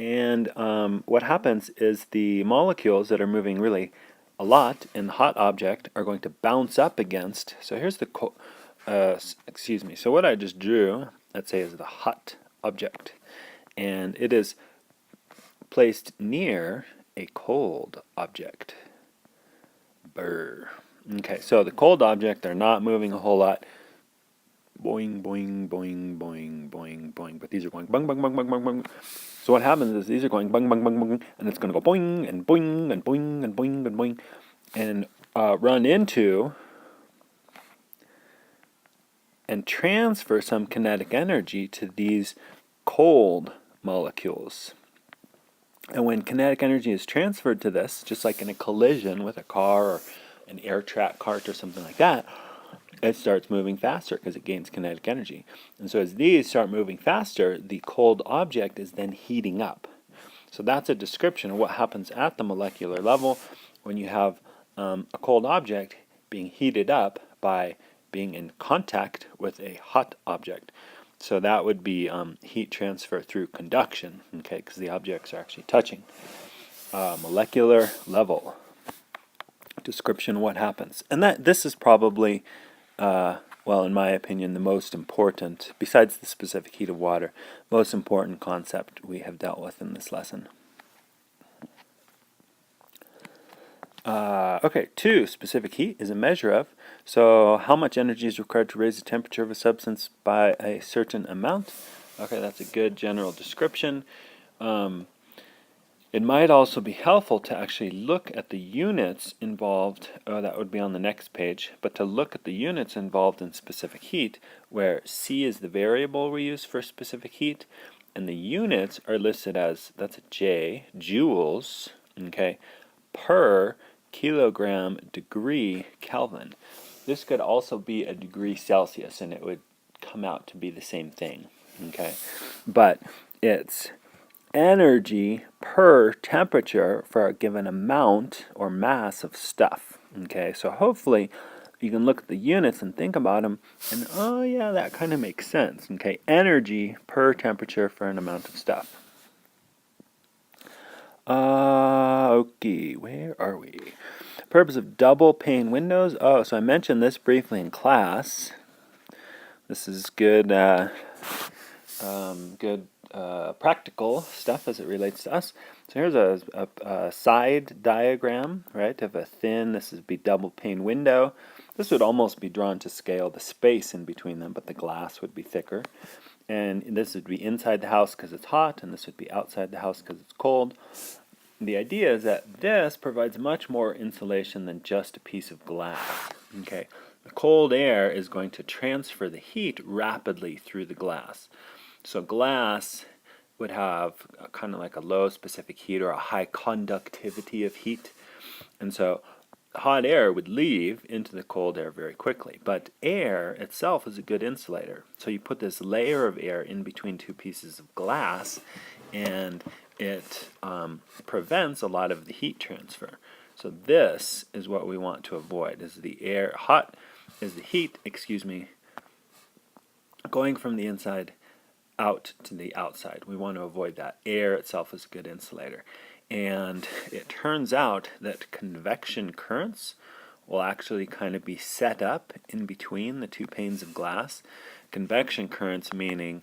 And what happens is the molecules that are moving really a lot in the hot object are going to bounce up against. So here's the, excuse me. So what I just drew, let's say, is the hot object. And it is placed near a cold object. Brr. Okay, so the cold object, they're not moving a whole lot. Boing, boing, boing, boing, boing, boing. But these are going bung, bung, bung, bung, bung, bung. So what happens is these are going bung, bung, bung, bung, and it's going to go boing, and boing, and boing, and boing, and boing, and run into and transfer some kinetic energy to these cold molecules. And when kinetic energy is transferred to this, just like in a collision with a car or an air track cart or something like that, it starts moving faster because it gains kinetic energy. And so as these start moving faster, the cold object is then heating up. So that's a description of what happens at the molecular level when you have a cold object being heated up by being in contact with a hot object. So that would be heat transfer through conduction, okay, because the objects are actually touching. Molecular level description of what happens. And this is probably, well, in my opinion, the most important, besides the specific heat of water, most important concept we have dealt with in this lesson. Okay, 2, specific heat is a measure of. So how much energy is required to raise the temperature of a substance by a certain amount? Okay, that's a good general description. It might also be helpful to actually look at the units involved, that would be on the next page, but to look at the units involved in specific heat, where C is the variable we use for specific heat, and the units are listed as, that's a J, joules, okay, per kilogram degree Kelvin. This could also be a degree Celsius, and it would come out to be the same thing, okay? But it's energy per temperature for a given amount or mass of stuff, okay? So hopefully you can look at the units and think about them, and oh yeah, that kind of makes sense, okay? Energy per temperature for an amount of stuff. Okay, where are we? Purpose of double pane windows. Oh, so I mentioned this briefly in class. This is good, practical stuff as it relates to us. So here's a side diagram, right, of a thin, this would be double pane window. This would almost be drawn to scale the space in between them, but the glass would be thicker. And this would be inside the house because it's hot, and this would be outside the house because it's cold. The idea is that this provides much more insulation than just a piece of glass. Okay, the cold air is going to transfer the heat rapidly through the glass. So glass would have kind of like a low specific heat or a high conductivity of heat. And so hot air would leave into the cold air very quickly. But air itself is a good insulator. So you put this layer of air in between two pieces of glass, and it prevents a lot of the heat transfer. So this is what we want to avoid, is the heat, going from the inside out to the outside. We want to avoid that. Air itself is a good insulator. And it turns out that convection currents will actually kind of be set up in between the two panes of glass. Convection currents meaning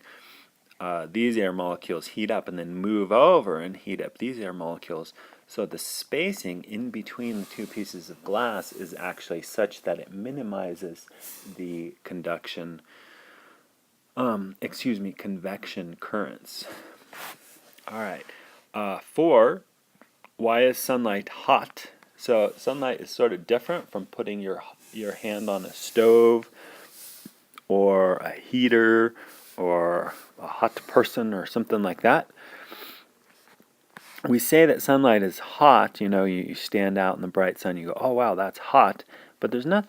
these air molecules heat up and then move over and heat up these air molecules. So the spacing in between the two pieces of glass is actually such that it minimizes the convection currents. All right. 4, why is sunlight hot? So sunlight is sort of different from putting your hand on a stove or a heater or a hot person or something like that. We say that sunlight is hot, you stand out in the bright sun, you go, oh wow, that's hot, but there's no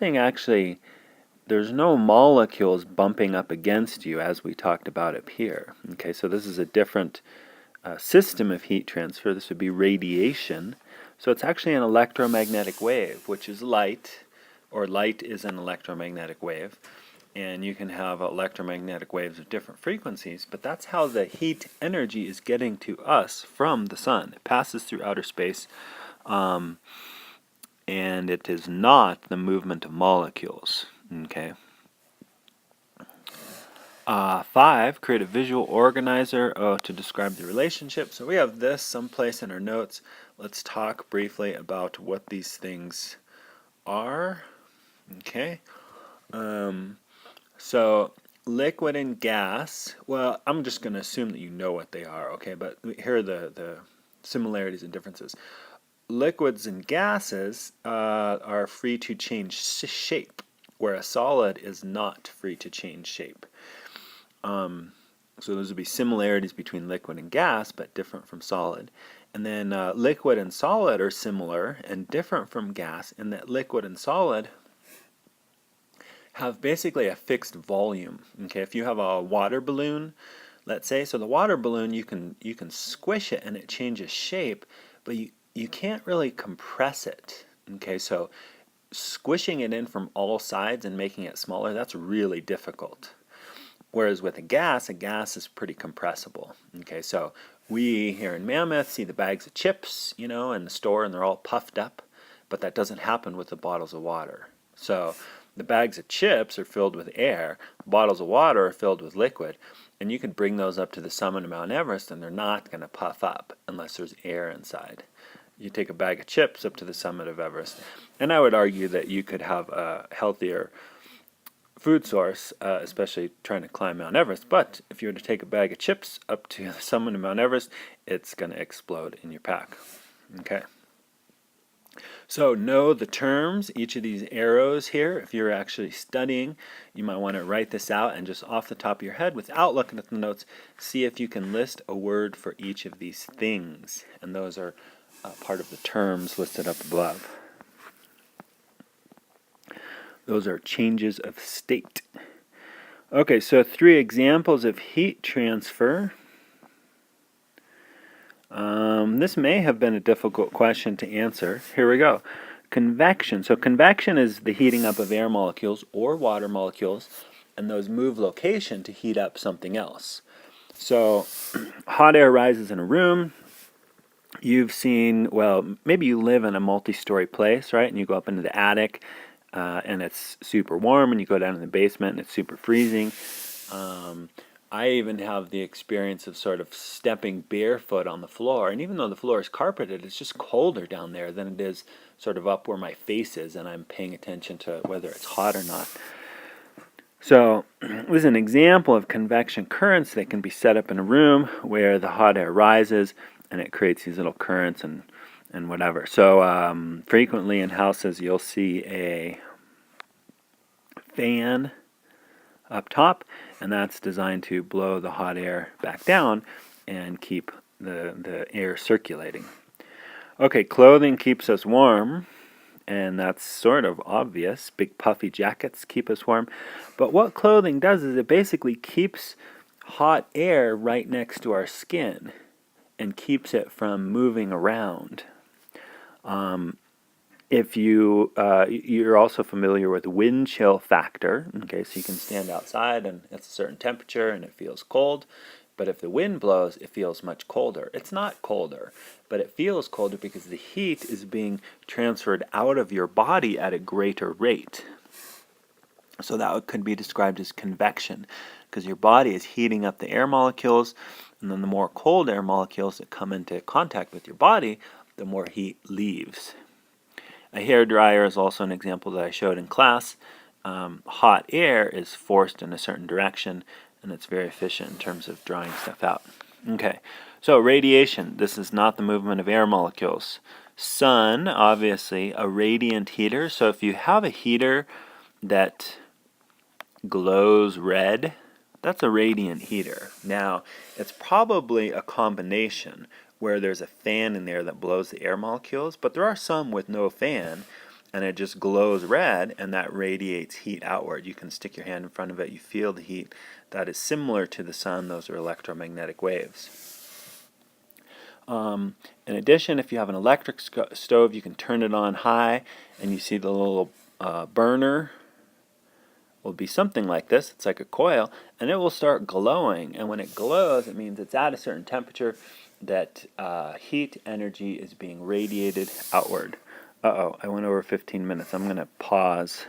molecules bumping up against you as we talked about up here. Okay, so this is a different system of heat transfer. This would be radiation. So it's actually an electromagnetic wave, which is light, or light is an electromagnetic wave. and you can have electromagnetic waves of different frequencies, but that's how the heat energy is getting to us from the sun. It passes through outer space, and it is not the movement of molecules. Okay. 5, create a visual organizer to describe the relationship. So we have this someplace in our notes. Let's talk briefly about what these things are. Okay. So liquid and gas, well, I'm just going to assume that you know what they are, okay? But here are the similarities and differences. Liquids and gases are free to change shape, where a solid is not free to change shape. So those would be similarities between liquid and gas, but different from solid. And then liquid and solid are similar and different from gas in that liquid and solid have basically a fixed volume. Okay, if you have a water balloon, let's say, so the water balloon, you can squish it and it changes shape, but you can't really compress it. Okay, so squishing it in from all sides and making it smaller, that's really difficult. Whereas with a gas is pretty compressible. Okay, so we here in Mammoth see the bags of chips, in the store, and they're all puffed up, but that doesn't happen with the bottles of water. So the bags of chips are filled with air, bottles of water are filled with liquid, and you can bring those up to the summit of Mount Everest and they're not going to puff up unless there's air inside. You take a bag of chips up to the summit of Everest, and I would argue that you could have a healthier food source, especially trying to climb Mount Everest. But if you were to take a bag of chips up to the summit of Mount Everest, it's going to explode in your pack. Okay. So know the terms, each of these arrows here. If you're actually studying, you might want to write this out and just off the top of your head, without looking at the notes, see if you can list a word for each of these things. And those are part of the terms listed up above. Those are changes of state. Okay, so 3 examples of heat transfer. This may have been a difficult question to answer. Here we go. Convection. So convection is the heating up of air molecules or water molecules, and those move location to heat up something else. So hot air rises in a room. You've seen, well, maybe you live in a multi-story place, right? And you go up into the attic, and it's super warm, and you go down in the basement, and it's super freezing. I even have the experience of sort of stepping barefoot on the floor, and even though the floor is carpeted, it's just colder down there than it is sort of up where my face is, and I'm paying attention to whether it's hot or not. So this is an example of convection currents that can be set up in a room where the hot air rises, and it creates these little currents and whatever. So frequently in houses, you'll see a fan up top, and that's designed to blow the hot air back down and keep the air circulating. Okay, clothing keeps us warm, and that's sort of obvious. Big puffy jackets keep us warm. But what clothing does is it basically keeps hot air right next to our skin and keeps it from moving around. If you're also familiar with wind chill factor, okay, so you can stand outside and it's a certain temperature and it feels cold, but if the wind blows, it feels much colder. It's not colder, but it feels colder because the heat is being transferred out of your body at a greater rate. So that could be described as convection, because your body is heating up the air molecules, and then the more cold air molecules that come into contact with your body, the more heat leaves. A hair dryer is also an example that I showed in class. Hot air is forced in a certain direction, and it's very efficient in terms of drying stuff out. Okay, so radiation. This is not the movement of air molecules. Sun, obviously, a radiant heater. So if you have a heater that glows red, that's a radiant heater. Now, it's probably a combination where there's a fan in there that blows the air molecules, but there are some with no fan, and it just glows red, and that radiates heat outward. You can stick your hand in front of it, you feel the heat. That is similar to the sun. Those are electromagnetic waves. In addition, if you have an electric stove, you can turn it on high, and you see the little burner will be something like this. It's like a coil, and it will start glowing. And when it glows, it means it's at a certain temperature that heat energy is being radiated outward. Uh-oh, I went over 15 minutes. I'm going to pause